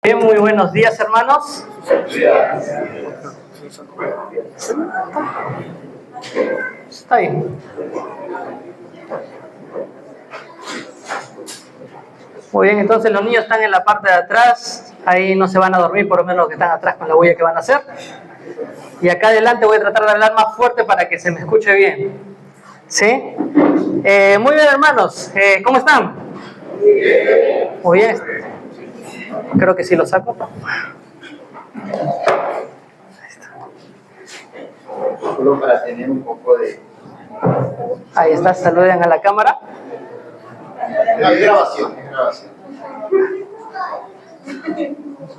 Bien, muy buenos días, hermanos. Está bien. Muy bien, entonces los niños están en la parte de atrás. Ahí no se van a dormir, por lo menos los que están atrás con la bulla que van a hacer. Y acá adelante voy a tratar de hablar más fuerte para que se me escuche bien. ¿Sí? Muy bien, hermanos. ¿Cómo están? Muy bien. Creo que sí lo saco. Solo para tener un poco de... Ahí está, saluden a la cámara. Es grabación.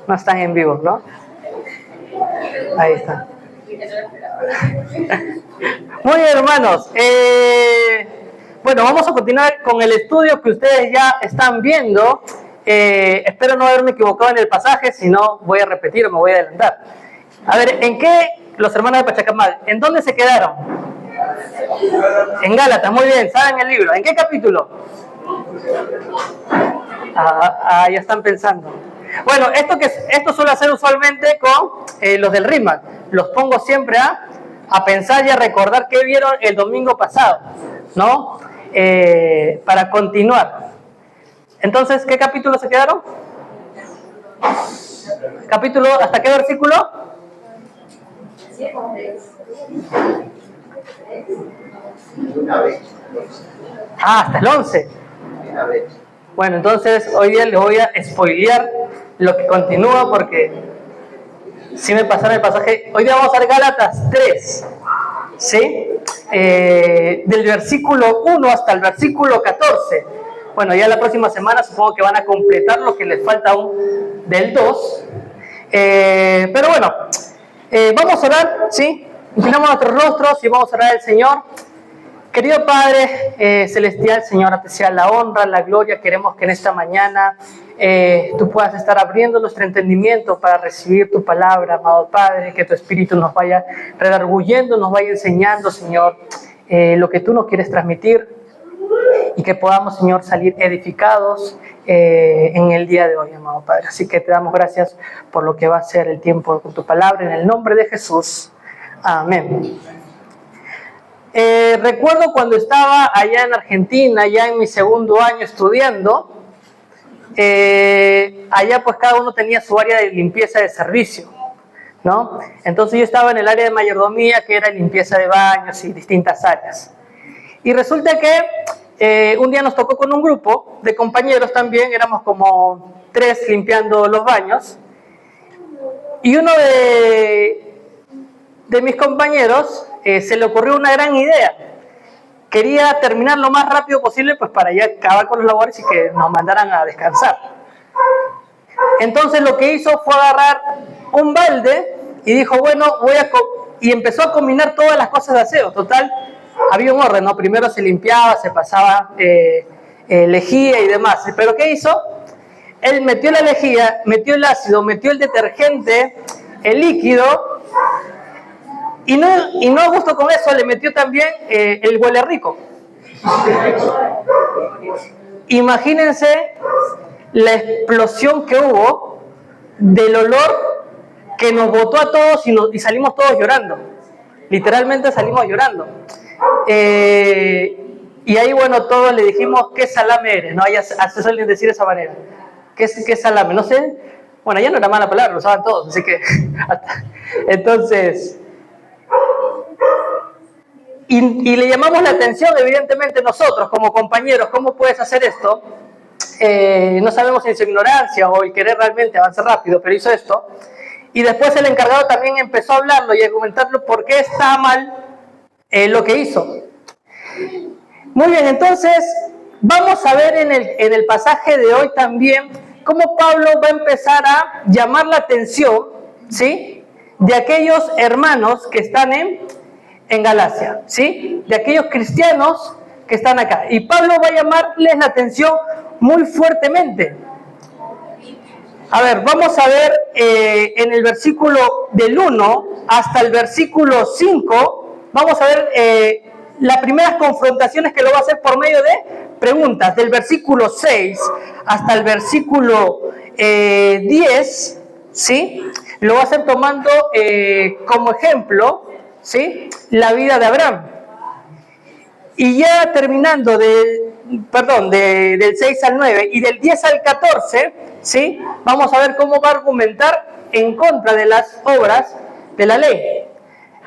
No están en vivo, ¿no? Ahí está. Muy bien, hermanos. Bueno, vamos a continuar con el estudio que ustedes ya están viendo. Espero no haberme equivocado en el pasaje, si no voy a repetir o me voy a adelantar. A ver, ¿en qué los hermanos de Pachacamal? ¿En dónde se quedaron? En Gálatas, muy bien, saben el libro. ¿En qué capítulo? Ya están pensando. Bueno, esto suelo hacer usualmente con los del RIMAC. Los pongo siempre a pensar y a recordar qué vieron el domingo pasado, ¿no? Para continuar. Entonces, ¿qué capítulo se quedaron? ¿Capítulo hasta qué versículo? Hasta el 11. Bueno, entonces hoy día les voy a spoilear lo que continúa porque si me pasaron el pasaje. Hoy día vamos a ver Gálatas 3, ¿sí? Del versículo 1 hasta el versículo 14. Bueno, ya la próxima semana supongo que van a completar lo que les falta aún del 2. Pero bueno, vamos a orar, ¿sí? Inclinamos nuestros rostros y vamos a orar al Señor. Querido Padre Celestial, Señor, a ti sea la honra, la gloria. Queremos que en esta mañana tú puedas estar abriendo nuestro entendimiento para recibir tu palabra, amado Padre, que tu Espíritu nos vaya redarguyendo, nos vaya enseñando, Señor, lo que tú nos quieres transmitir y que podamos, Señor, salir edificados en el día de hoy, amado Padre. Así que te damos gracias por lo que va a ser el tiempo con tu palabra, en el nombre de Jesús. Amén. Recuerdo cuando estaba allá en Argentina, ya en mi segundo año estudiando, allá pues cada uno tenía su área de limpieza de servicio, ¿no? Entonces yo estaba en el área de mayordomía, que era limpieza de baños y distintas áreas. Y resulta que un día nos tocó con un grupo de compañeros también, éramos como 3 limpiando los baños, y uno de mis compañeros se le ocurrió una gran idea. Quería terminar lo más rápido posible pues para ya acabar con los labores y que nos mandaran a descansar. Entonces lo que hizo fue agarrar un balde y dijo, bueno, y empezó a combinar todas las cosas de aseo. Total, había un orden, ¿no? Primero se limpiaba, se pasaba lejía y demás. Pero ¿qué hizo? Él metió la lejía, metió el ácido, metió el detergente, el líquido. Y no a gusto con eso, le metió también el huele rico. Imagínense la explosión que hubo del olor que nos botó a todos y salimos todos llorando. Literalmente salimos llorando. Y ahí, bueno, todos le dijimos, ¿qué salame eres? ¿No? Se suelen decir de esa manera. ¿Qué salame? No sé. Bueno, ya no era mala palabra, lo usaban todos, así que... Entonces... Y le llamamos la atención, evidentemente, nosotros como compañeros, ¿cómo puedes hacer esto? No sabemos si es ignorancia o el querer realmente avanzar rápido, pero hizo esto. Y después el encargado también empezó a hablarlo y a comentarlo por qué está mal lo que hizo. Muy bien, entonces vamos a ver en el pasaje de hoy también cómo Pablo va a empezar a llamar la atención, ¿sí?, de aquellos hermanos que están en Galacia, ¿sí?, de aquellos cristianos que están acá. Y Pablo va a llamarles la atención muy fuertemente. A ver, vamos a ver en el versículo del 1 hasta el versículo 5, vamos a ver las primeras confrontaciones que lo va a hacer por medio de preguntas. Del versículo 6 hasta el versículo 10, ¿sí? Lo va a hacer tomando como ejemplo, ¿sí?, la vida de Abraham. Y ya terminando del 6 al 9 y del 10 al 14, ¿sí?, vamos a ver cómo va a argumentar en contra de las obras de la ley.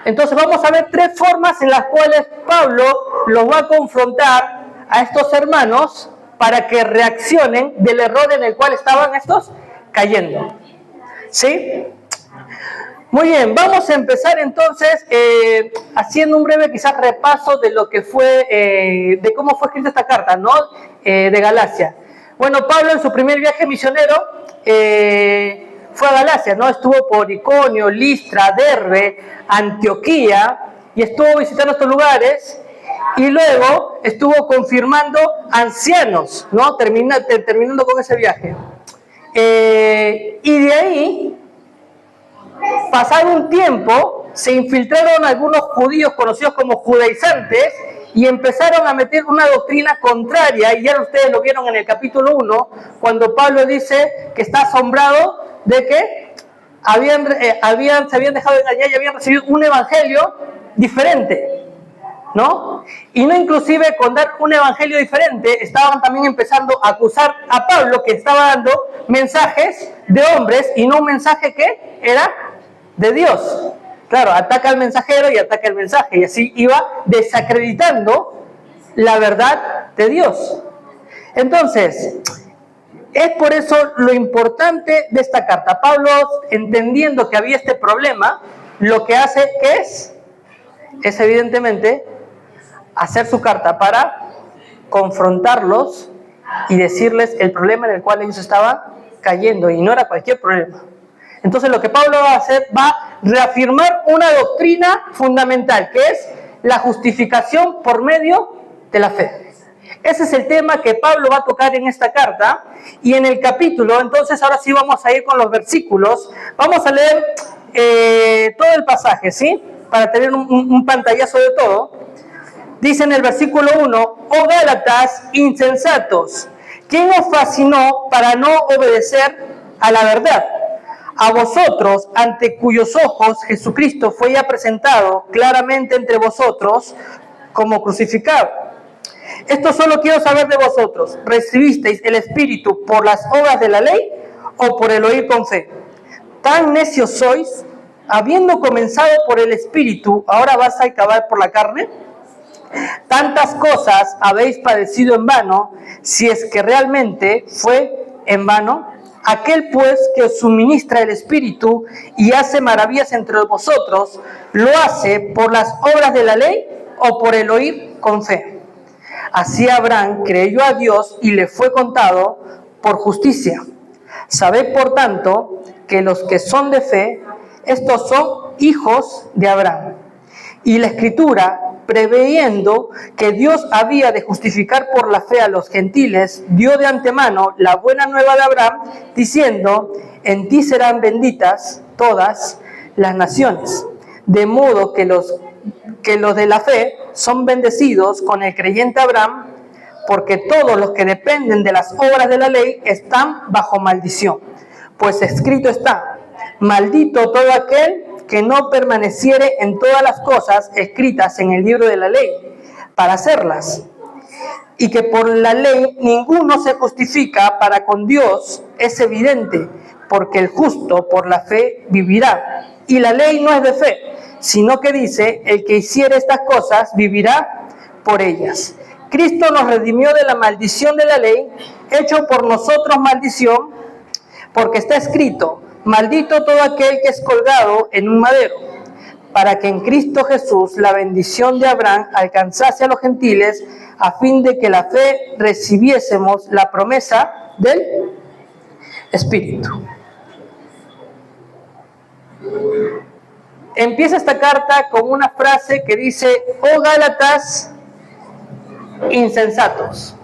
Entonces vamos a ver 3 formas en las cuales Pablo los va a confrontar a estos hermanos para que reaccionen del error en el cual estaban estos cayendo. ¿Sí? Muy bien, vamos a empezar entonces haciendo un breve quizás repaso de lo que fue, de cómo fue escrita esta carta, ¿no? De Galacia. Bueno, Pablo en su primer viaje misionero fue a Galacia, ¿no? Estuvo por Iconio, Listra, Derbe, Antioquía, y estuvo visitando estos lugares, y luego estuvo confirmando ancianos, ¿no? Terminando con ese viaje. Y de ahí, pasado un tiempo, se infiltraron algunos judíos conocidos como judaizantes y empezaron a meter una doctrina contraria, y ya ustedes lo vieron en el capítulo 1, cuando Pablo dice que está asombrado de que se habían dejado engañar y habían recibido un evangelio diferente, ¿no? Y no inclusive con dar un evangelio diferente, estaban también empezando a acusar a Pablo que estaba dando mensajes de hombres y no un mensaje que era de Dios. Claro, ataca al mensajero y ataca el mensaje, y así iba desacreditando la verdad de Dios. Entonces, es por eso lo importante de esta carta. Pablo, entendiendo que había este problema, lo que hace es evidentemente hacer su carta para confrontarlos y decirles el problema en el cual ellos estaban cayendo, y no era cualquier problema. Entonces lo que Pablo va a hacer, va a reafirmar una doctrina fundamental, que es la justificación por medio de la fe. Ese es el tema que Pablo va a tocar en esta carta, y en el capítulo, entonces ahora sí vamos a ir con los versículos, vamos a leer todo el pasaje, ¿sí?, para tener un pantallazo de todo. Dice en el versículo 1, «Oh Gálatas insensatos, ¿quién os fascinó para no obedecer a la verdad? A vosotros, ante cuyos ojos Jesucristo fue ya presentado claramente entre vosotros como crucificado. Esto solo quiero saber de vosotros, ¿recibisteis el Espíritu por las obras de la ley o por el oír con fe? ¿Tan necios sois? Habiendo comenzado por el Espíritu, ¿ahora vas a acabar por la carne? Tantas cosas habéis padecido en vano, si es que realmente fue en vano. Aquel pues que os suministra el Espíritu y hace maravillas entre vosotros, ¿lo hace por las obras de la ley o por el oír con fe? Así Abraham creyó a Dios y le fue contado por justicia. Sabed por tanto que los que son de fe, estos son hijos de Abraham. Y la Escritura, preveyendo que Dios había de justificar por la fe a los gentiles, dio de antemano la buena nueva de Abraham, diciendo, en ti serán benditas todas las naciones. De modo que los de la fe son bendecidos con el creyente Abraham, porque todos los que dependen de las obras de la ley están bajo maldición. Pues escrito está, maldito todo aquel que no permaneciere en todas las cosas escritas en el libro de la ley, para hacerlas. Y que por la ley ninguno se justifica para con Dios, es evidente, porque el justo por la fe vivirá. Y la ley no es de fe, sino que dice, el que hiciere estas cosas vivirá por ellas. Cristo nos redimió de la maldición de la ley, hecho por nosotros maldición, porque está escrito, maldito todo aquel que es colgado en un madero, para que en Cristo Jesús la bendición de Abraham alcanzase a los gentiles, a fin de que la fe recibiésemos la promesa del Espíritu. Empieza esta carta con una frase que dice, oh Gálatas insensatos.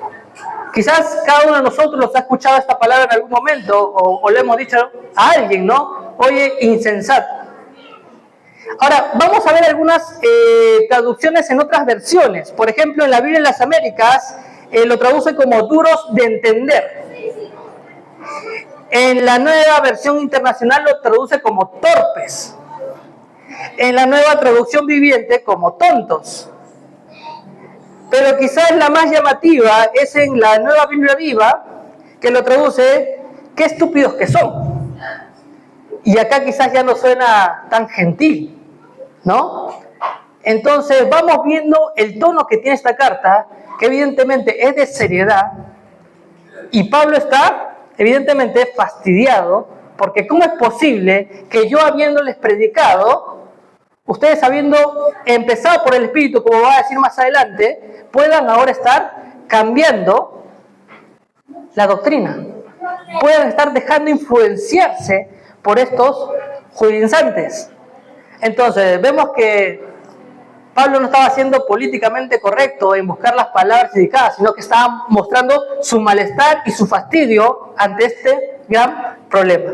Quizás cada uno de nosotros nos ha escuchado esta palabra en algún momento o le hemos dicho a alguien, ¿no? Oye, insensato. Ahora, vamos a ver algunas traducciones en otras versiones. Por ejemplo, en la Biblia de las Américas lo traduce como duros de entender. En la nueva versión internacional lo traduce como torpes. En la nueva traducción viviente como tontos. Pero quizás la más llamativa es en la nueva Biblia Viva, que lo traduce, qué estúpidos que son. Y acá quizás ya no suena tan gentil, ¿no? Entonces vamos viendo el tono que tiene esta carta, que evidentemente es de seriedad, y Pablo está evidentemente fastidiado, porque ¿cómo es posible que yo habiéndoles predicado, ustedes habiendo empezado por el Espíritu, como va a decir más adelante, puedan ahora estar cambiando la doctrina? Puedan estar dejando influenciarse por estos judaizantes. Entonces, vemos que Pablo no estaba siendo políticamente correcto en buscar las palabras indicadas, sino que estaba mostrando su malestar y su fastidio ante este gran problema.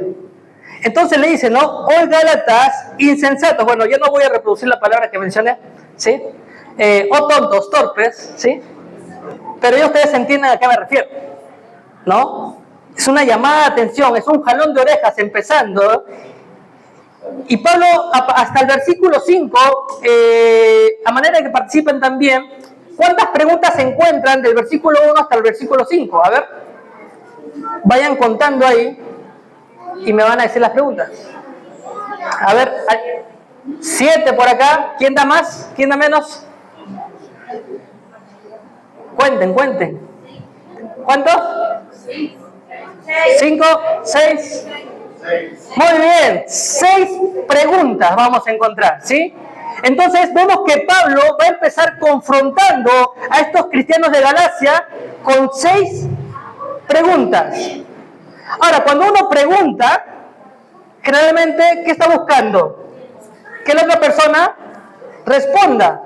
Entonces le dice, ¿no? Oh Gálatas insensatos. Bueno, yo no voy a reproducir la palabra que mencioné, ¿sí? O tontos, torpes, ¿sí? Pero ya ustedes entienden a qué me refiero, ¿no? Es una llamada de atención, es un jalón de orejas empezando. Y Pablo, hasta el versículo 5, a manera de que participen también, ¿cuántas preguntas se encuentran del versículo 1 hasta el versículo 5? A ver, vayan contando ahí y me van a decir las preguntas. A ver, 7 por acá. ¿Quién da más? ¿Quién da menos? Cuenten. ¿Cuántos? 5, 6. Muy bien, 6 preguntas vamos a encontrar, ¿sí? Entonces vemos que Pablo va a empezar confrontando a estos cristianos de Galacia con 6 preguntas. Ahora, cuando uno pregunta, generalmente, ¿qué está buscando? Que la otra persona responda.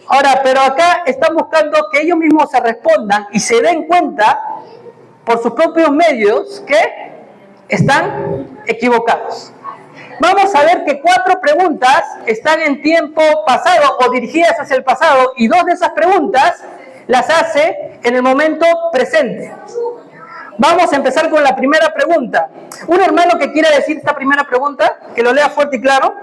Ahora, pero acá están buscando que ellos mismos se respondan y se den cuenta por sus propios medios que están equivocados. Vamos a ver que 4 preguntas están en tiempo pasado o dirigidas hacia el pasado, y 2 de esas preguntas las hace en el momento presente. Vamos a empezar con la primera pregunta. ¿Un hermano que quiera decir esta primera pregunta? Que lo lea fuerte y claro.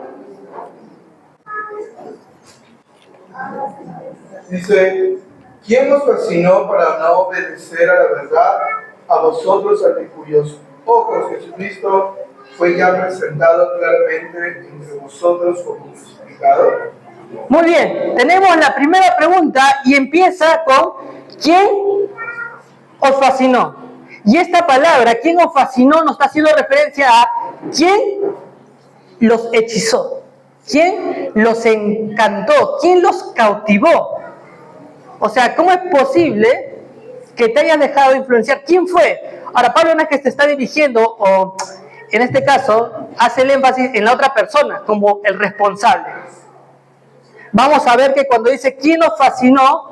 Dice, ¿quién os fascinó para no obedecer a la verdad? A vosotros, ante cuyos ojos Jesucristo fue ya presentado claramente entre vosotros como crucificado. Muy bien, tenemos la primera pregunta y empieza con ¿quién os fascinó? Y esta palabra, ¿quién os fascinó?, nos está haciendo referencia a quién los hechizó, quién los encantó, quién los cautivó. O sea, ¿cómo es posible que te hayas dejado influenciar? ¿Quién fue? Ahora, Pablo no es que te está dirigiendo, o en este caso, hace el énfasis en la otra persona, como el responsable. Vamos a ver que cuando dice ¿quién nos fascinó?,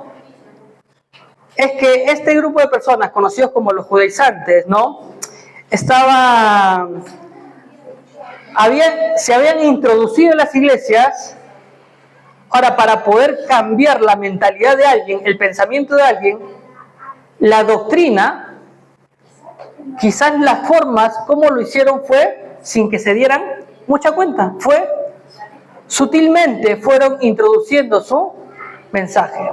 es que este grupo de personas, conocidos como los judaizantes, ¿no?, se habían introducido en las iglesias. Ahora, para poder cambiar la mentalidad de alguien, el pensamiento de alguien, la doctrina, quizás las formas como lo hicieron fue sin que se dieran mucha cuenta. Fue sutilmente, fueron introduciendo su mensaje.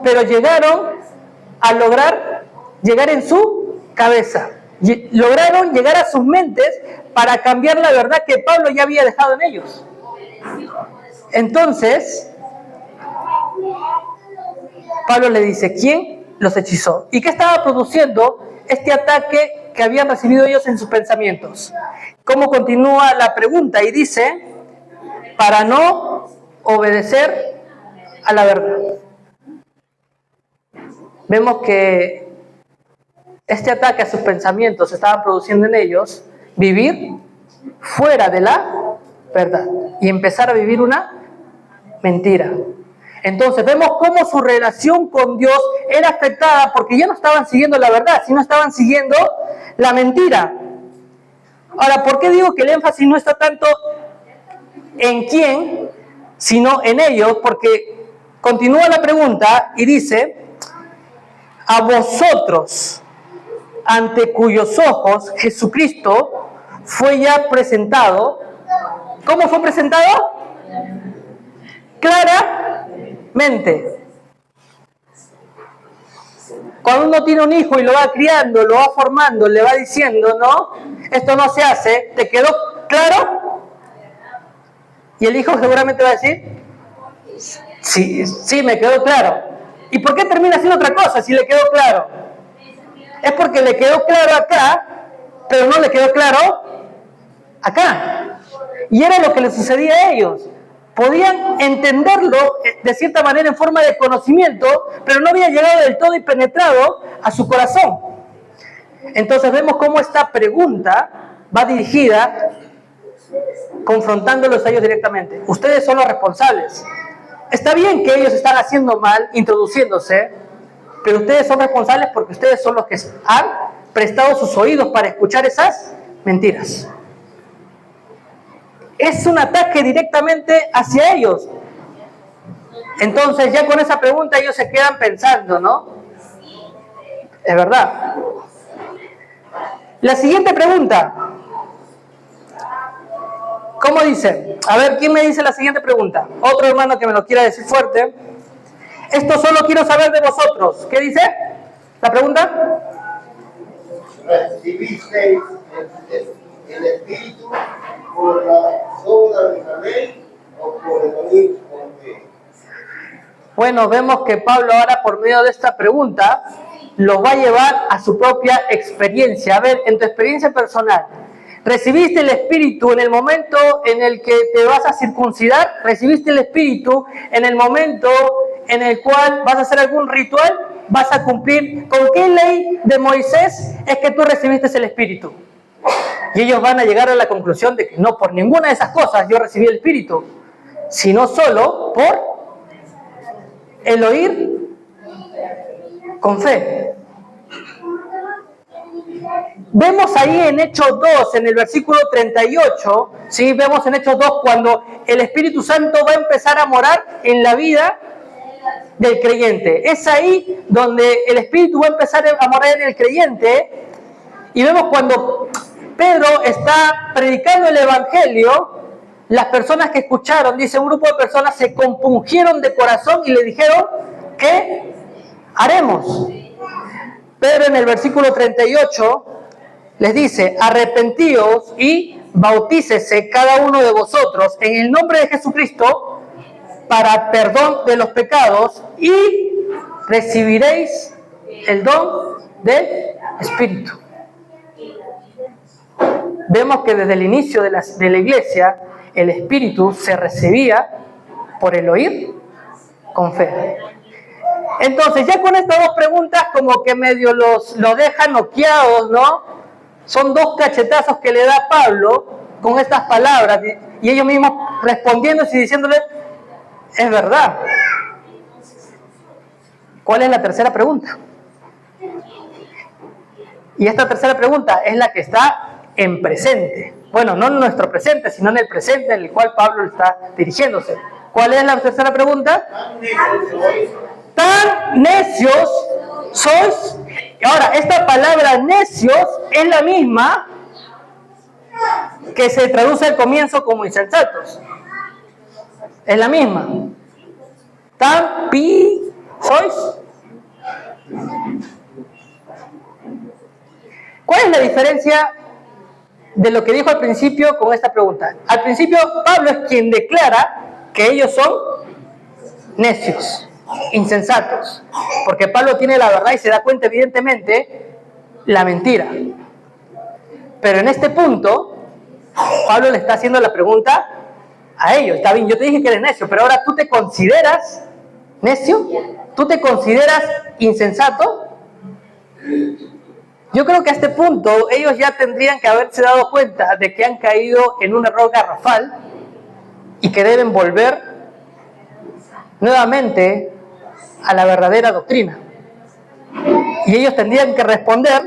Pero llegaron a lograr llegar en su cabeza. Lograron llegar a sus mentes para cambiar la verdad que Pablo ya había dejado en ellos. Entonces, Pablo le dice, ¿quién los hechizó? ¿Y qué estaba produciendo este ataque que habían recibido ellos en sus pensamientos? ¿Cómo continúa la pregunta? Y dice, para no obedecer a la verdad. Vemos que este ataque a sus pensamientos estaba produciendo en ellos vivir fuera de la verdad y empezar a vivir una mentira. Entonces vemos cómo su relación con Dios era afectada porque ya no estaban siguiendo la verdad, sino estaban siguiendo la mentira. Ahora, ¿por qué digo que el énfasis no está tanto en quién, sino en ellos? Porque continúa la pregunta y dice, a vosotros, ante cuyos ojos Jesucristo fue ya presentado. ¿Cómo fue presentado? Claramente. Cuando uno tiene un hijo y lo va criando, lo va formando, le va diciendo, no, esto no se hace, ¿te quedó claro? Y el hijo seguramente va a decir, sí, me quedó claro. ¿Y por qué termina haciendo otra cosa si le quedó claro? Es porque le quedó claro acá, pero no le quedó claro acá. Y era lo que le sucedía a ellos. Podían entenderlo de cierta manera en forma de conocimiento, pero no había llegado del todo y penetrado a su corazón. Entonces vemos cómo esta pregunta va dirigida confrontándolos a ellos directamente. Ustedes son los responsables. Está bien que ellos están haciendo mal, introduciéndose, pero ustedes son responsables porque ustedes son los que han prestado sus oídos para escuchar esas mentiras. Es un ataque directamente hacia ellos. Entonces ya con esa pregunta ellos se quedan pensando, ¿no? Es verdad. La siguiente pregunta. ¿Cómo dice? A ver, ¿quién me dice la siguiente pregunta? Otro hermano que me lo quiera decir fuerte. Esto solo quiero saber de vosotros. ¿Qué dice? ¿La pregunta? ¿Recibisteis el Espíritu por la obra de la ley o por el oír con fe? Bueno, vemos que Pablo ahora por medio de esta pregunta los va a llevar a su propia experiencia. A ver, en tu experiencia personal, ¿recibiste el Espíritu en el momento en el que te vas a circuncidar? ¿Recibiste el Espíritu en el momento en el cual vas a hacer algún ritual? ¿Vas a cumplir? ¿Con qué ley de Moisés es que tú recibiste el Espíritu? Y ellos van a llegar a la conclusión de que no por ninguna de esas cosas yo recibí el Espíritu, sino solo por el oír con fe. Vemos ahí en Hechos 2, en el versículo 38, ¿sí? Vemos en Hechos 2 cuando el Espíritu Santo va a empezar a morar en la vida del creyente. Es ahí donde el Espíritu va a empezar a morar en el creyente. Y vemos cuando Pedro está predicando el Evangelio, las personas que escucharon, dice, un grupo de personas se compungieron de corazón y le dijeron, ¿qué haremos? Pedro en el versículo 38 les dice, arrepentíos y bautícese cada uno de vosotros en el nombre de Jesucristo para perdón de los pecados y recibiréis el don del Espíritu. Vemos que desde el inicio de la iglesia el Espíritu se recibía por el oír con fe. Entonces ya con estas dos preguntas como que medio los dejan noqueados, ¿no? Son dos cachetazos que le da Pablo con estas palabras y ellos mismos respondiéndose y diciéndole, es verdad. ¿Cuál es la tercera pregunta? Y esta tercera pregunta es la que está en presente. Bueno, no en nuestro presente, sino en el presente en el cual Pablo está dirigiéndose. ¿Cuál es la tercera pregunta? ¿Tan necios sois? Ahora, esta palabra necios es la misma que se traduce al comienzo como insensatos. Es la misma. ¿Tan pi sois? ¿Cuál es la diferencia de lo que dijo al principio con esta pregunta? Al principio Pablo es quien declara que ellos son necios, insensatos, porque Pablo tiene la verdad y se da cuenta evidentemente la mentira. Pero en este punto Pablo le está haciendo la pregunta a ellos. Está bien, yo te dije que eres necio, pero ahora ¿tú te consideras necio? ¿Tú te consideras insensato? Yo creo que a este punto ellos ya tendrían que haberse dado cuenta de que han caído en un error garrafal y que deben volver nuevamente a la verdadera doctrina. Y ellos tendrían que responder,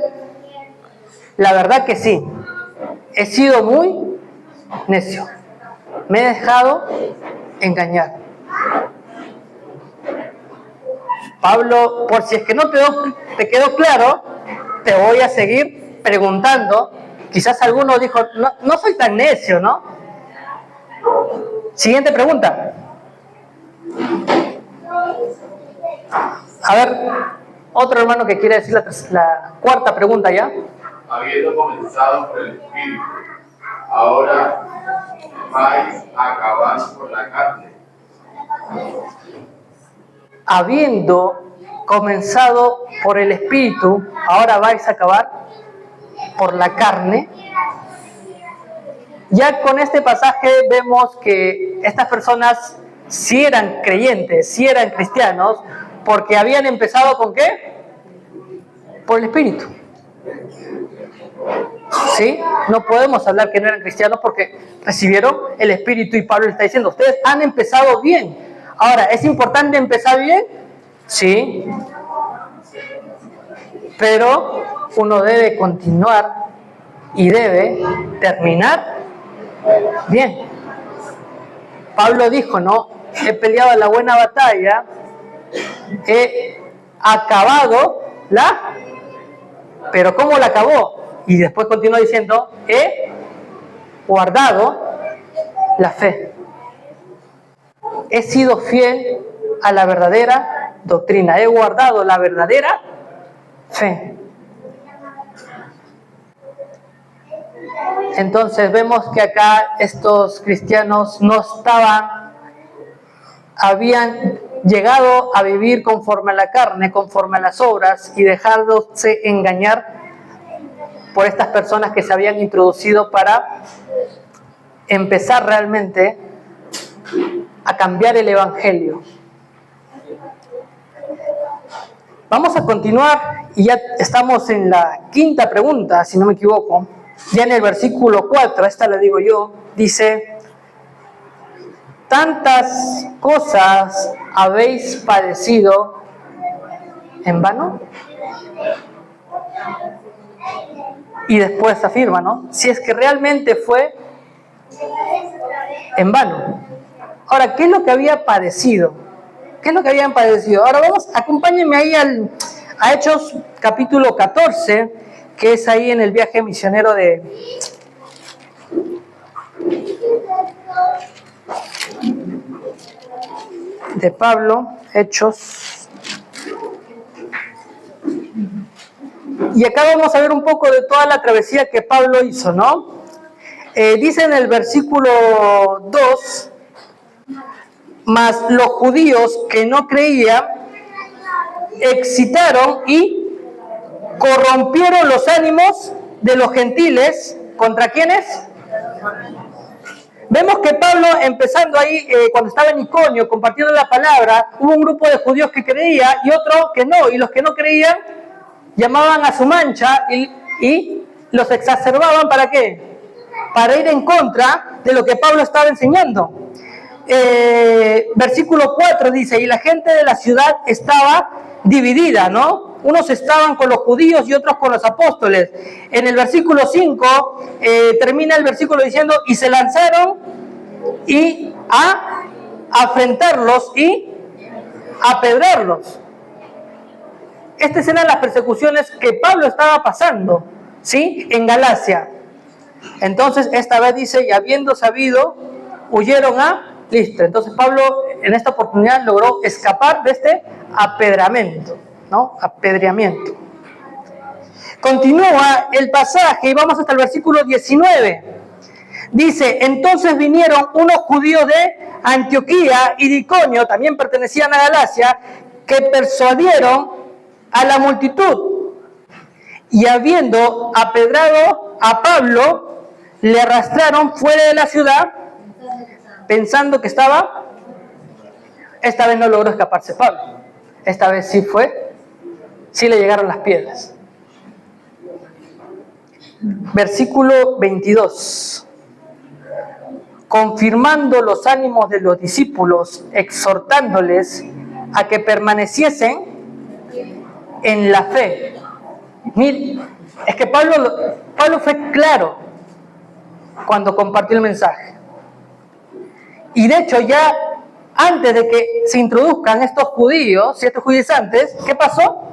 la verdad que sí, he sido muy necio, me he dejado engañar. Pablo, por si es que no te quedó claro, te voy a seguir preguntando. Quizás alguno dijo, no soy tan necio, ¿no? Siguiente pregunta. A ver, otro hermano que quiere decir la cuarta pregunta ya. Habiendo comenzado por el Espíritu, ahora vais a acabar por la carne. Habiendo comenzado por el Espíritu, ahora vais a acabar por la carne. Ya con este pasaje vemos que estas personas sí eran creyentes, sí eran cristianos, porque habían empezado ¿con qué? Por el Espíritu. ¿Sí? No podemos hablar que no eran cristianos porque recibieron el Espíritu, y Pablo le está diciendo, ustedes han empezado bien. Ahora, ¿es importante empezar bien? Sí. Pero uno debe continuar y debe terminar bien. Pablo dijo, ¿no? He peleado la buena batalla, he acabado pero ¿cómo la acabó? Y después continúa diciendo, he guardado la fe. He sido fiel a la verdadera doctrina, he guardado la verdadera fe. Entonces vemos que acá estos cristianos habían llegado a vivir conforme a la carne, conforme a las obras, y dejándose engañar por estas personas que se habían introducido para empezar realmente a cambiar el evangelio. Vamos a continuar y ya estamos en la quinta pregunta, si no me equivoco. Ya en el versículo 4, esta la digo yo, dice: ¿tantas cosas habéis padecido en vano? Y después afirma, ¿no? Si es que realmente fue en vano. Ahora, ¿qué es lo que había padecido? ¿Qué es lo que habían padecido? Ahora acompáñenme ahí a Hechos capítulo 14, que es ahí en el viaje misionero de Pablo, Hechos. Y acá vamos a ver un poco de toda la travesía que Pablo hizo, ¿no? Dice en el versículo 2, mas los judíos que no creían excitaron y corrompieron los ánimos de los gentiles. ¿Contra quiénes? Vemos que Pablo, empezando ahí, cuando estaba en Iconio, compartiendo la palabra, hubo un grupo de judíos que creía y otro que no, y los que no creían llamaban a su mancha y los exacerbaban. ¿Para qué? Para ir en contra de lo que Pablo estaba enseñando. Versículo 4 dice, y la gente de la ciudad estaba dividida, ¿no? Unos estaban con los judíos y otros con los apóstoles. En el versículo 5 termina el versículo diciendo, y se lanzaron a afrentarlos y a apedrearlos. Estas eran las persecuciones que Pablo estaba pasando, ¿sí? En Galacia. Entonces esta vez dice, y habiendo sabido, huyeron a Listra. Entonces Pablo en esta oportunidad logró escapar de este apedreamiento, ¿no? Apedreamiento. Continúa el pasaje y vamos hasta el versículo 19. Dice, entonces vinieron unos judíos de Antioquía y de Iconio, también pertenecían a Galacia, que persuadieron a la multitud, y habiendo apedrado a Pablo, le arrastraron fuera de la ciudad, pensando que estaba. Esta vez no logró escaparse Pablo. Esta vez sí le llegaron las piedras. Versículo 22. Confirmando los ánimos de los discípulos, exhortándoles a que permaneciesen en la fe. Miren, es que Pablo fue claro cuando compartió el mensaje. Y de hecho ya antes de que se introduzcan estos judíos y estos judaizantes, ¿qué pasó?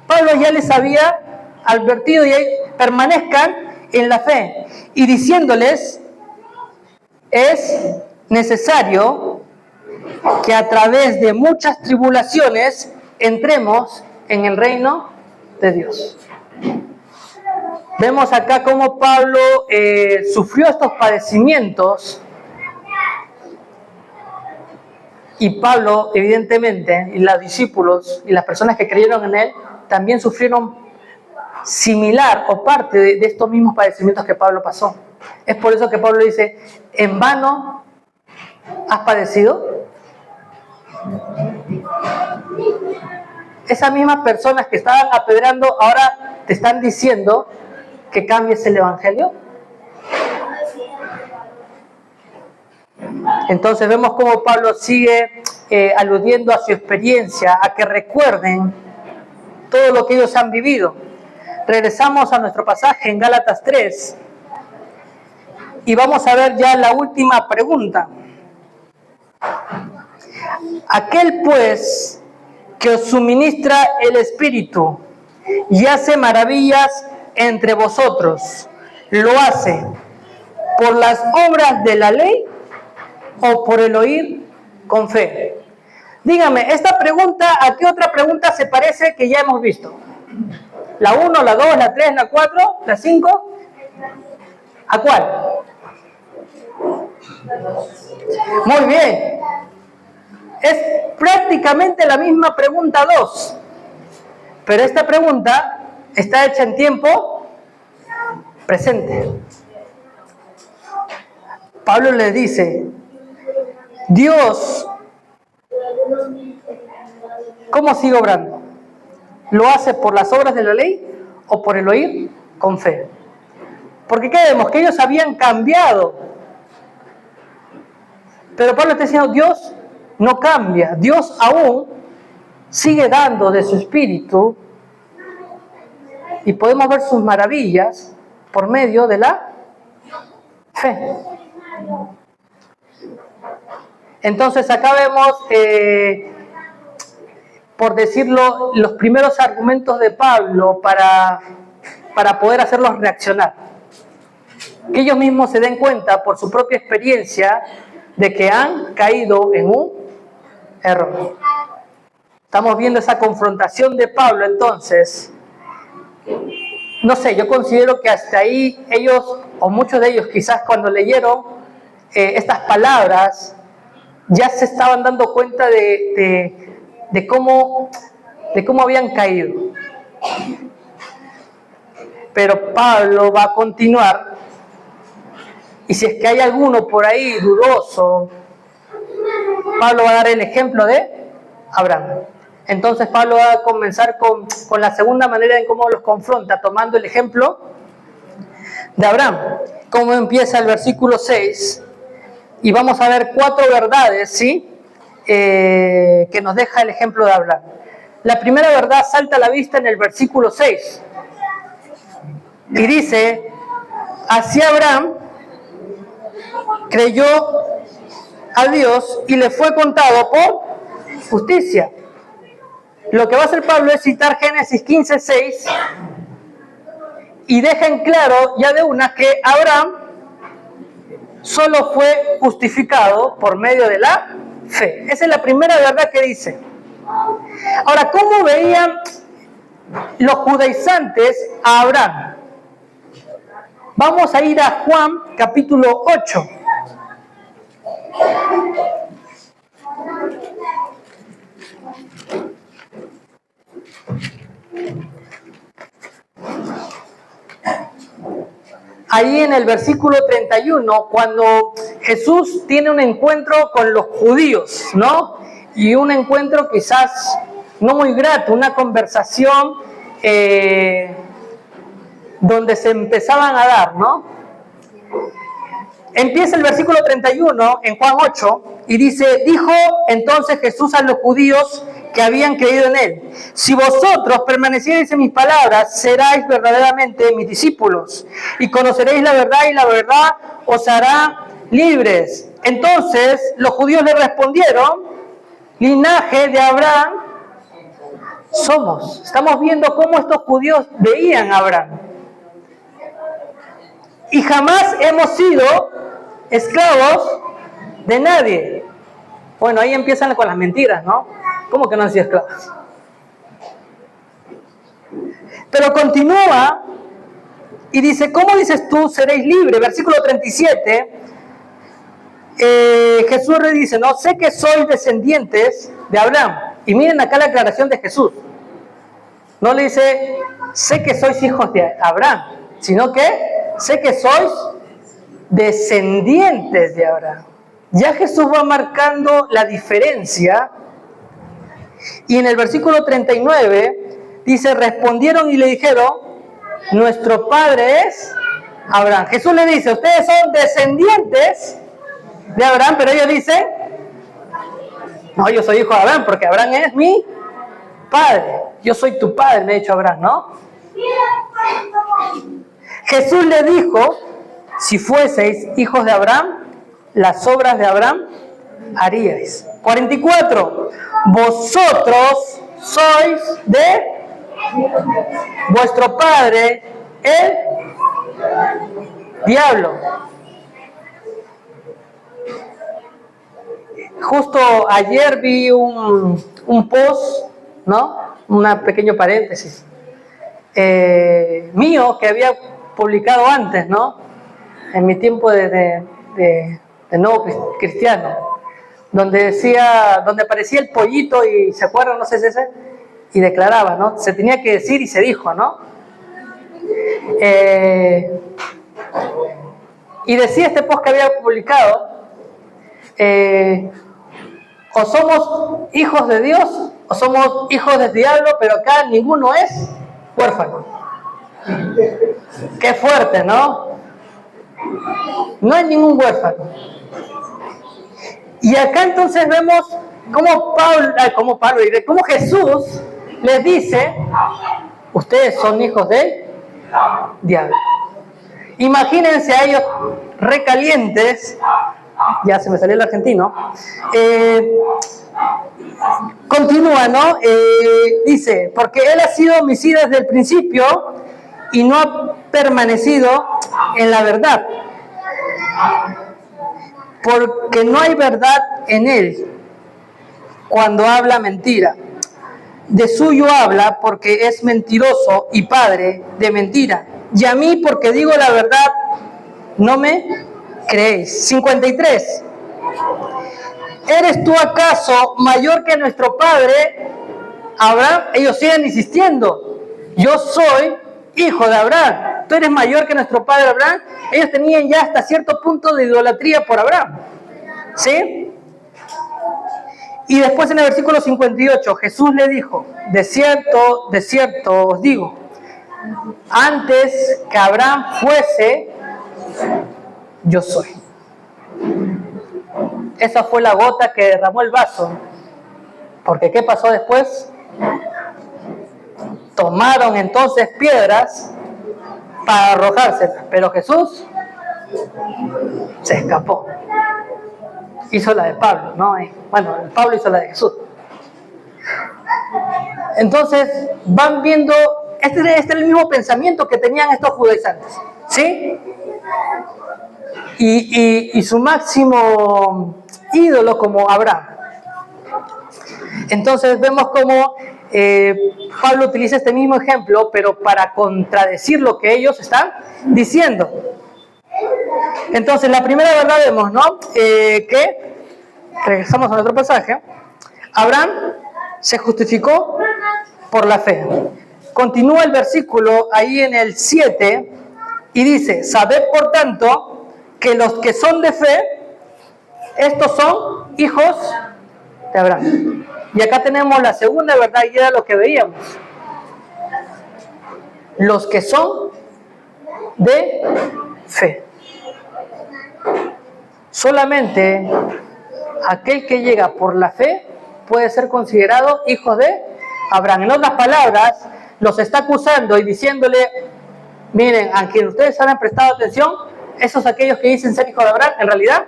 Pablo ya les había advertido y permanezcan en la fe, y diciéndoles, es necesario que a través de muchas tribulaciones entremos en el reino de Dios. Vemos acá cómo Pablo sufrió estos padecimientos, y Pablo, evidentemente, y los discípulos y las personas que creyeron en él también sufrieron similar o parte de estos mismos padecimientos que Pablo pasó. Es por eso que Pablo dice, ¿en vano has padecido? Esas mismas personas que estaban apedrando ahora te están diciendo que cambies el evangelio. Entonces vemos cómo Pablo sigue aludiendo a su experiencia, a que recuerden todo lo que ellos han vivido. Regresamos a nuestro pasaje en Gálatas 3 y vamos a ver ya la última pregunta. Aquel pues que os suministra el Espíritu y hace maravillas entre vosotros, ¿lo hace por las obras de la ley o por el oír con fe? Dígame, esta pregunta, ¿a qué otra pregunta se parece que ya hemos visto? ¿La 1, la 2, la 3, la 4, la 5? ¿A cuál? Muy bien. Es prácticamente la misma pregunta 2. Pero esta pregunta está hecha en tiempo presente. Pablo le dice, Dios, ¿cómo sigue obrando? ¿Lo hace por las obras de la ley o por el oír con fe? Porque ¿qué vemos? Que ellos habían cambiado. Pero Pablo está diciendo, Dios no cambia. Dios aún sigue dando de su Espíritu y podemos ver sus maravillas por medio de la fe. Entonces acá vemos, por decirlo, los primeros argumentos de Pablo para poder hacerlos reaccionar. Que ellos mismos se den cuenta por su propia experiencia de que han caído en un error. Estamos viendo esa confrontación de Pablo, entonces, no sé, yo considero que hasta ahí ellos, o muchos de ellos quizás cuando leyeron estas palabras, ya se estaban dando cuenta de cómo habían caído. Pero Pablo va a continuar, y si es que hay alguno por ahí dudoso, Pablo va a dar el ejemplo de Abraham. Entonces Pablo va a comenzar con la segunda manera en cómo los confronta, tomando el ejemplo de Abraham. Cómo empieza el versículo 6, y vamos a ver 4 verdades, ¿sí? Que nos deja el ejemplo de Abraham. La primera verdad salta a la vista en el versículo 6, y dice, así Abraham creyó a Dios y le fue contado por justicia. Lo que va a hacer Pablo es citar Génesis 15:6 y deja en claro ya de una que Abraham solo fue justificado por medio de la fe. Esa es la primera verdad que dice. Ahora, ¿cómo veían los judaizantes a Abraham? Vamos a ir a Juan capítulo 8. Ahí en el versículo 31, cuando Jesús tiene un encuentro con los judíos, ¿no? Y un encuentro quizás no muy grato, una conversación donde se empezaban a dar, ¿no? Empieza el versículo 31 en Juan 8 y dice, dijo entonces Jesús a los judíos que habían creído en él, si vosotros permaneciereis en mis palabras, seráis verdaderamente mis discípulos y conoceréis la verdad y la verdad os hará libres. Entonces los judíos le respondieron, linaje de Abraham somos. Estamos viendo cómo estos judíos veían a Abraham. Y jamás hemos sido esclavos de nadie. Bueno, ahí empiezan con las mentiras, ¿no? ¿Cómo que no han sido esclavos? Pero continúa y dice, ¿cómo dices tú seréis libres? Versículo 37, Jesús le dice, no, sé que sois descendientes de Abraham. Y miren acá la aclaración de Jesús. No le dice, sé que sois hijos de Abraham, sino que sé que sois descendientes de Abraham. Ya Jesús va marcando la diferencia. Y en el versículo 39 dice, respondieron y le dijeron, nuestro padre es Abraham. Jesús le dice, ustedes son descendientes de Abraham, pero ellos dicen, no, yo soy hijo de Abraham porque Abraham es mi padre. Yo soy tu padre, me ha dicho Abraham, ¿no? Jesús le dijo, si fueseis hijos de Abraham, las obras de Abraham haríais. 44. Vosotros sois de vuestro padre, el diablo. Justo ayer vi un post, ¿no? Un pequeño paréntesis mío que había publicado antes, ¿no? En mi tiempo de nuevo cristiano, donde decía, donde aparecía el pollito y se acuerdan, no sé si ese, y declaraba, ¿no? Se tenía que decir y se dijo, ¿no? Y decía este post que había publicado, o somos hijos de Dios o somos hijos del diablo, pero acá ninguno es huérfano. Qué fuerte, ¿no? No hay ningún huérfano. Y acá entonces vemos cómo Jesús les dice, ustedes son hijos del diablo. Imagínense a ellos recalientes, ya se me salió el argentino, continúa, ¿no? Dice, porque él ha sido homicida desde el principio y no ha permanecido en la verdad, porque no hay verdad en él cuando habla mentira. De suyo habla porque es mentiroso y padre de mentira. Y a mí, porque digo la verdad, no me creéis. 53. ¿Eres tú acaso mayor que nuestro padre Abraham? Ellos siguen insistiendo. Yo soy hijo de Abraham. Tú eres mayor que nuestro padre Abraham. Ellos tenían ya hasta cierto punto de idolatría por Abraham. ¿Sí? Y después en el versículo 58, Jesús le dijo, de cierto os digo, antes que Abraham fuese, yo soy. Esa fue la gota que derramó el vaso. Porque ¿qué pasó después? Tomaron entonces piedras para arrojárselas, pero Jesús se escapó. Hizo la de Pablo, ¿no? Bueno, Pablo hizo la de Jesús. Entonces, van viendo, este es el mismo pensamiento que tenían estos judaizantes, ¿sí? Y su máximo ídolo como Abraham. Entonces, vemos cómo Pablo utiliza este mismo ejemplo, pero para contradecir lo que ellos están diciendo. Entonces, la primera verdad vemos, ¿no? Que, regresamos a nuestro pasaje, Abraham se justificó por la fe. Continúa el versículo ahí en el 7 y dice, sabed por tanto que los que son de fe, estos son hijos de Abraham. Y acá tenemos la segunda verdad y era lo que veíamos. Los que son de fe. Solamente aquel que llega por la fe puede ser considerado hijos de Abraham. En otras palabras, los está acusando y diciéndole, miren, a quien ustedes hayan prestado atención, esos aquellos que dicen ser hijos de Abraham, en realidad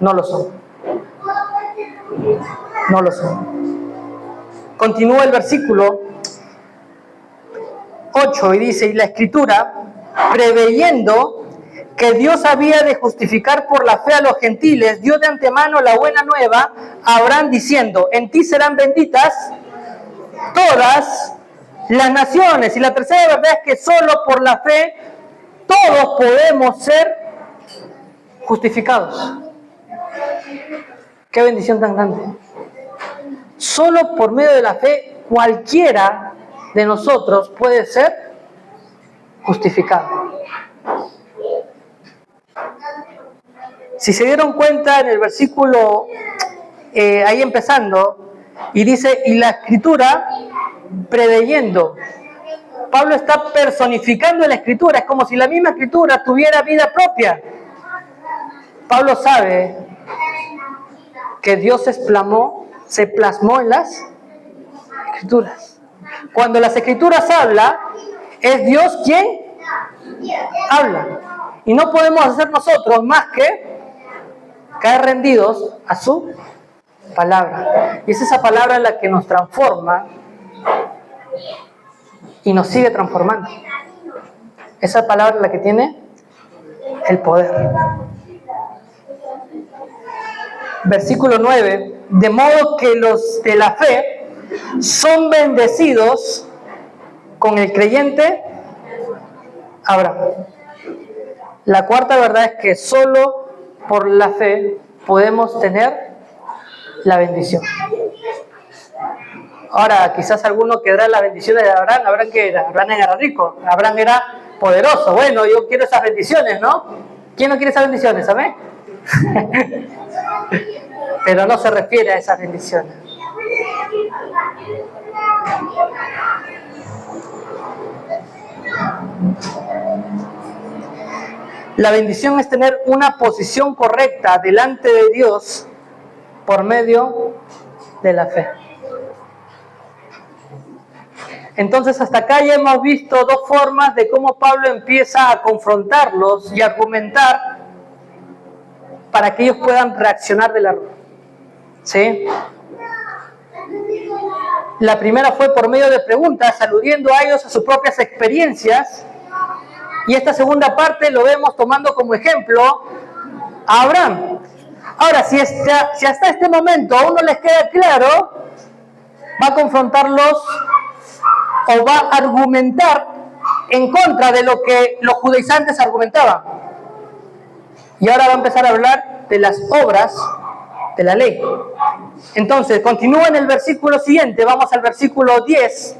no lo son. No lo son. Continúa el versículo 8 y dice, y la Escritura, preveyendo que Dios había de justificar por la fe a los gentiles, dio de antemano la buena nueva a Abraham diciendo, en ti serán benditas todas las naciones. Y la tercera verdad es que solo por la fe todos podemos ser justificados. Qué bendición tan grande. Solo por medio de la fe cualquiera de nosotros puede ser justificado. Si se dieron cuenta en el versículo ahí empezando, y dice, y la Escritura preveyendo. Pablo está personificando la Escritura, es como si la misma Escritura tuviera vida propia. Pablo sabe que Dios se plasmó en las Escrituras. Cuando las Escrituras hablan, es Dios quien habla. Y no podemos hacer nosotros más que caer rendidos a su palabra. Y es esa palabra la que nos transforma y nos sigue transformando. Esa palabra es la que tiene el poder. Versículo 9, de modo que los de la fe son bendecidos con el creyente Abraham. La cuarta verdad es que solo por la fe podemos tener la bendición. Ahora, quizás alguno quedará la bendición de Abraham. ¿Abraham qué era? Abraham era rico. Abraham era poderoso. Bueno, yo quiero esas bendiciones, ¿no? ¿Quién no quiere esas bendiciones? ¿Sabe? Pero no se refiere a esas bendiciones. La bendición es tener una posición correcta delante de Dios por medio de la fe. Entonces hasta acá ya hemos visto dos formas de cómo Pablo empieza a confrontarlos y argumentar para que ellos puedan reaccionar del error. ¿Sí? La primera fue por medio de preguntas, aludiendo a ellos a sus propias experiencias. Y esta segunda parte lo vemos tomando como ejemplo a Abraham. Ahora, si hasta este momento aún no les queda claro, va a confrontarlos o va a argumentar en contra de lo que los judaizantes argumentaban. Y ahora va a empezar a hablar de las obras de la ley. Entonces, continúa en el versículo siguiente, vamos al versículo 10.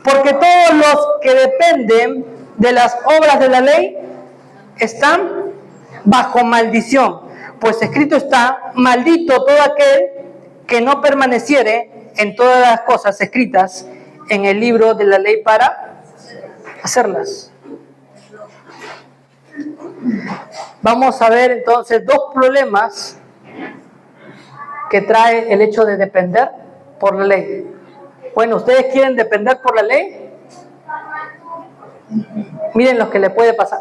Porque todos los que dependen de las obras de la ley están bajo maldición. Pues escrito está, maldito todo aquel que no permaneciere en todas las cosas escritas en el libro de la ley para hacerlas. Vamos a ver entonces dos problemas que trae el hecho de depender por la ley. Bueno, ¿ustedes quieren depender por la ley? Miren lo que le puede pasar.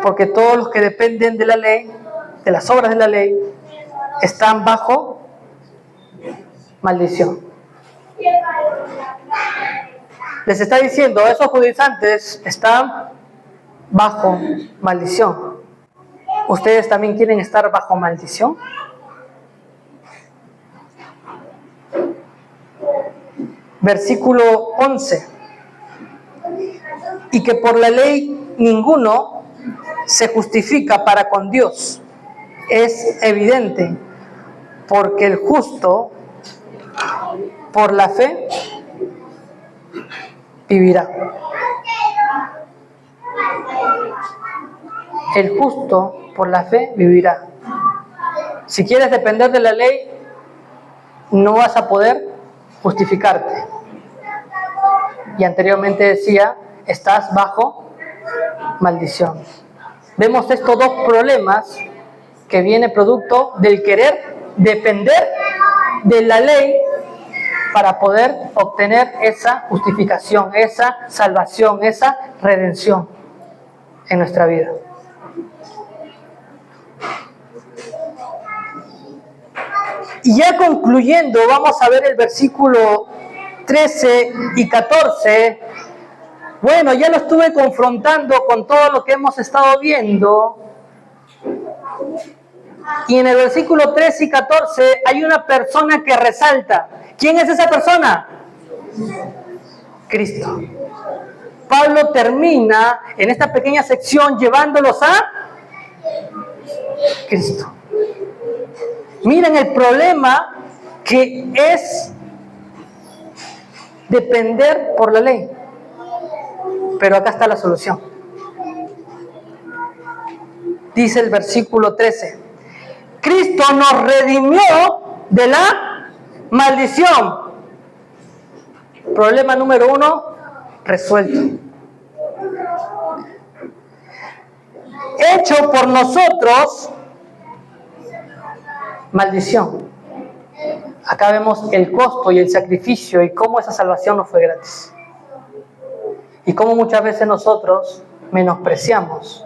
Porque todos los que dependen de la ley, de las obras de la ley, están bajo maldición. Les está diciendo, esos judaizantes están bajo maldición. ¿Ustedes también quieren estar bajo maldición? Versículo 11. Y que por la ley ninguno se justifica para con Dios. Es evidente, porque el justo por la fe vivirá. El justo por la fe vivirá. Si quieres depender de la ley, no vas a poder justificarte. Y anteriormente decía, estás bajo maldición. Vemos estos dos problemas que viene producto del querer depender de la ley para poder obtener esa justificación, esa salvación, esa redención en nuestra vida. Y ya concluyendo, vamos a ver el versículo 13 y 14. Bueno, ya lo estuve confrontando con todo lo que hemos estado viendo. Y en el versículo 13 y 14 hay una persona que resalta. ¿Quién es esa persona? Cristo. Pablo termina en esta pequeña sección llevándolos a Cristo. Miren el problema que es depender por la ley. Pero acá está la solución. Dice el versículo 13. Cristo nos redimió de la maldición. Problema número 1, resuelto. Hecho por nosotros maldición. Acá vemos el costo y el sacrificio y cómo esa salvación no fue gratis. Y cómo muchas veces nosotros menospreciamos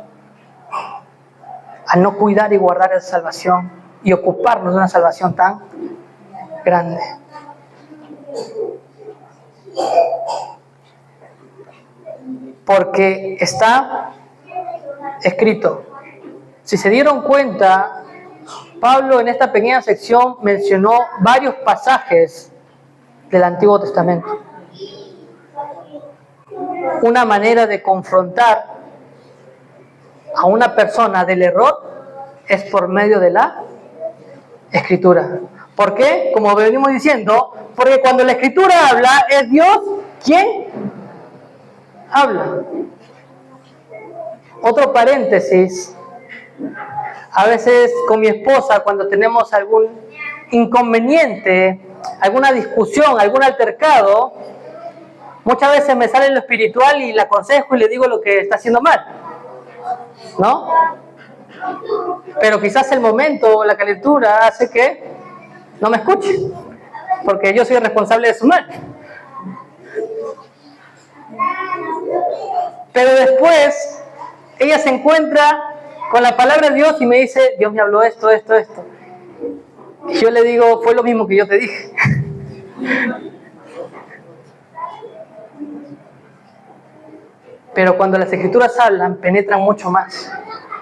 al no cuidar y guardar esa salvación y ocuparnos de una salvación tan grande. Porque está escrito. Si se dieron cuenta, Pablo en esta pequeña sección mencionó varios pasajes del Antiguo Testamento. Una manera de confrontar a una persona del error es por medio de la Escritura. ¿Por qué? Como venimos diciendo, porque cuando la Escritura habla, es Dios quien habla. Otro paréntesis. A veces con mi esposa, cuando tenemos algún inconveniente, alguna discusión, algún altercado, muchas veces me sale lo espiritual y la aconsejo y le digo lo que está haciendo mal, ¿no? Pero quizás el momento o la calentura hace que no me escuche, porque yo soy el responsable de su mal. Pero después ella se encuentra con la palabra de Dios y me dice, Dios me habló esto. Y yo le digo, fue lo mismo que yo te dije. Pero cuando las Escrituras hablan, penetran mucho más.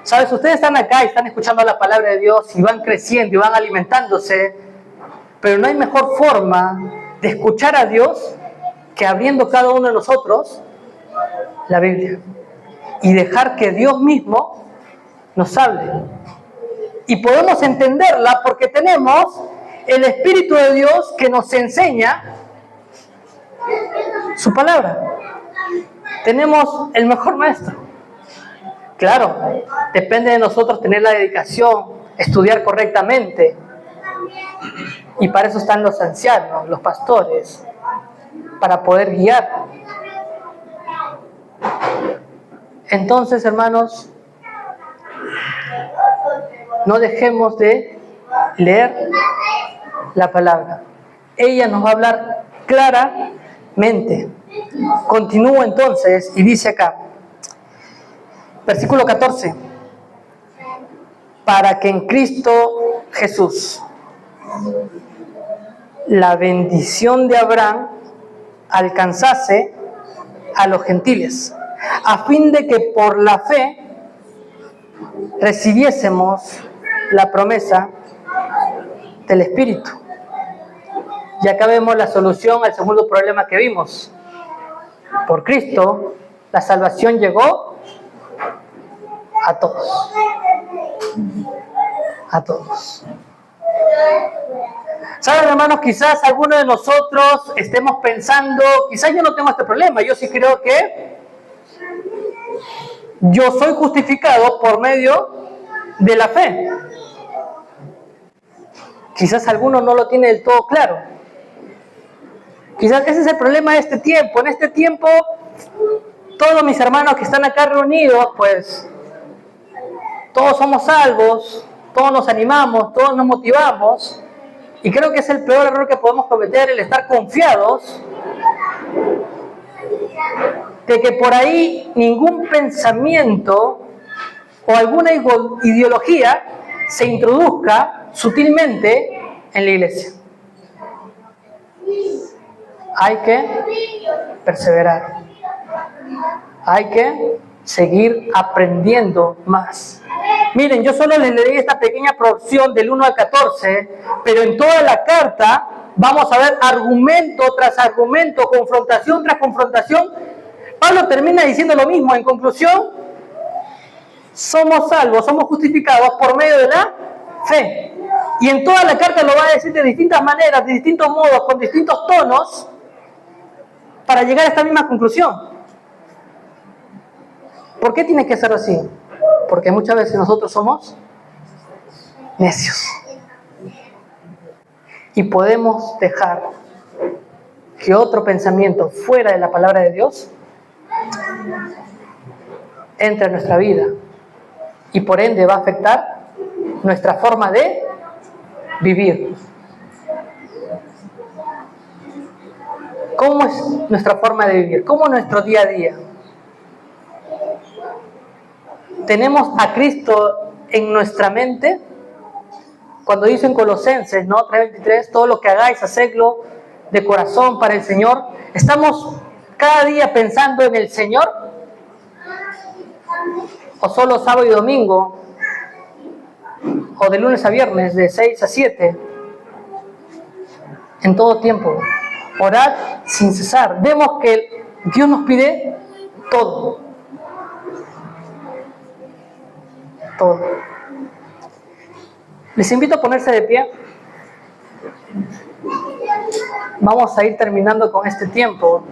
¿Sabes? Ustedes están acá y están escuchando la palabra de Dios y van creciendo y van alimentándose, pero no hay mejor forma de escuchar a Dios que abriendo cada uno de nosotros la Biblia y dejar que Dios mismo nos hable. Y podemos entenderla porque tenemos el Espíritu de Dios que nos enseña su palabra. Tenemos el mejor maestro. Claro, depende de nosotros tener la dedicación, estudiar correctamente. Y para eso están los ancianos, los pastores, para poder guiar. Entonces, hermanos, no dejemos de leer la palabra. Ella nos va a hablar claramente. Continúa entonces y dice acá, versículo 14, para que en Cristo Jesús la bendición de Abraham alcanzase a los gentiles, a fin de que por la fe recibiésemos la promesa del Espíritu. Y acá vemos la solución al segundo problema que vimos. Por Cristo, la salvación llegó a todos. A todos. ¿Saben, hermanos? Quizás algunos de nosotros estemos pensando, quizás yo no tengo este problema, yo sí creo que yo soy justificado por medio de la fe. Quizás alguno no lo tiene del todo claro. Quizás ese es el problema de este tiempo. En este tiempo, todos mis hermanos que están acá reunidos, pues, todos somos salvos, todos nos animamos, todos nos motivamos. Y creo que es el peor error que podemos cometer, el estar confiados de que por ahí ningún pensamiento o alguna ideología se introduzca sutilmente en la iglesia. Hay que perseverar. Hay que seguir aprendiendo más. Miren, yo solo les leí esta pequeña porción del 1 al 14, pero en toda la carta vamos a ver argumento tras argumento, confrontación tras confrontación. Pablo termina diciendo lo mismo. En conclusión, somos salvos, somos justificados por medio de la fe. Y en toda la carta lo va a decir de distintas maneras, de distintos modos, con distintos tonos, para llegar a esta misma conclusión. ¿Por qué tiene que ser así? Porque muchas veces nosotros somos necios. Y podemos dejar que otro pensamiento fuera de la palabra de Dios entre en nuestra vida. Y por ende va a afectar nuestra forma de vivir. ¿Cómo es nuestra forma de vivir? ¿Cómo es nuestro día a día? ¿Tenemos a Cristo en nuestra mente? Cuando dice en Colosenses, ¿no? 3:23, todo lo que hagáis, hacedlo de corazón para el Señor. ¿Estamos cada día pensando en el Señor? ¿O solo sábado y domingo? ¿O de lunes a viernes, de 6 a 7? En todo tiempo. Orad sin cesar. Vemos que Dios nos pide todo. Todo. Les invito a ponerse de pie. Vamos a ir terminando con este tiempo.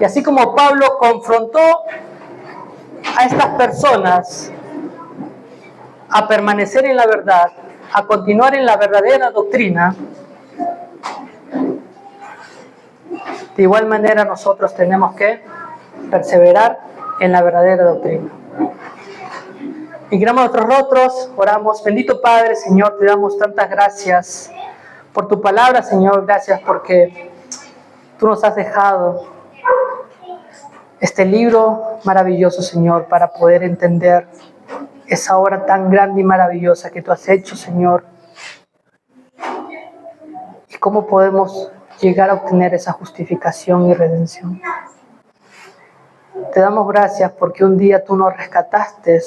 Y así como Pablo confrontó a estas personas a permanecer en la verdad, a continuar en la verdadera doctrina, de igual manera nosotros tenemos que perseverar en la verdadera doctrina. Inclinamos nuestros rostros, oramos. Bendito Padre, Señor, te damos tantas gracias por tu palabra, Señor. Gracias porque tú nos has dejado este libro maravilloso, Señor, para poder entender esa obra tan grande y maravillosa que tú has hecho, Señor. Y cómo podemos llegar a obtener esa justificación y redención. Te damos gracias porque un día tú nos rescataste,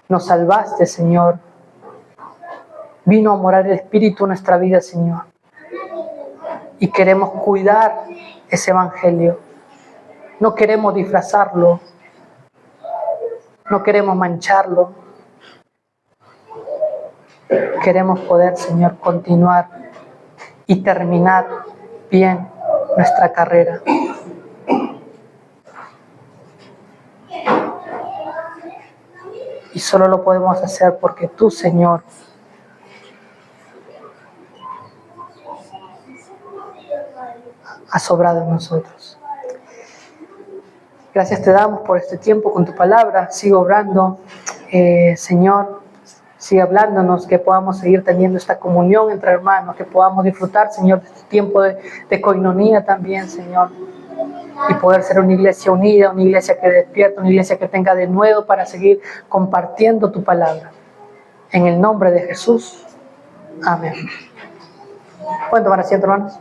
nos salvaste, Señor. Vino a morar el Espíritu en nuestra vida, Señor. Y queremos cuidar ese Evangelio. No queremos disfrazarlo. No queremos mancharlo. Queremos poder, Señor, continuar y terminar bien nuestra carrera. Y solo lo podemos hacer porque tú, Señor, has sobrado en nosotros. Gracias te damos por este tiempo con tu palabra. Sigue obrando, Señor. Sigue hablándonos, que podamos seguir teniendo esta comunión entre hermanos, que podamos disfrutar, Señor, de este tiempo de coinonía también, Señor. Y poder ser una iglesia unida, una iglesia que despierte, una iglesia que tenga de nuevo para seguir compartiendo tu palabra. En el nombre de Jesús. Amén. ¿Pueden tomar asiento, hermanos?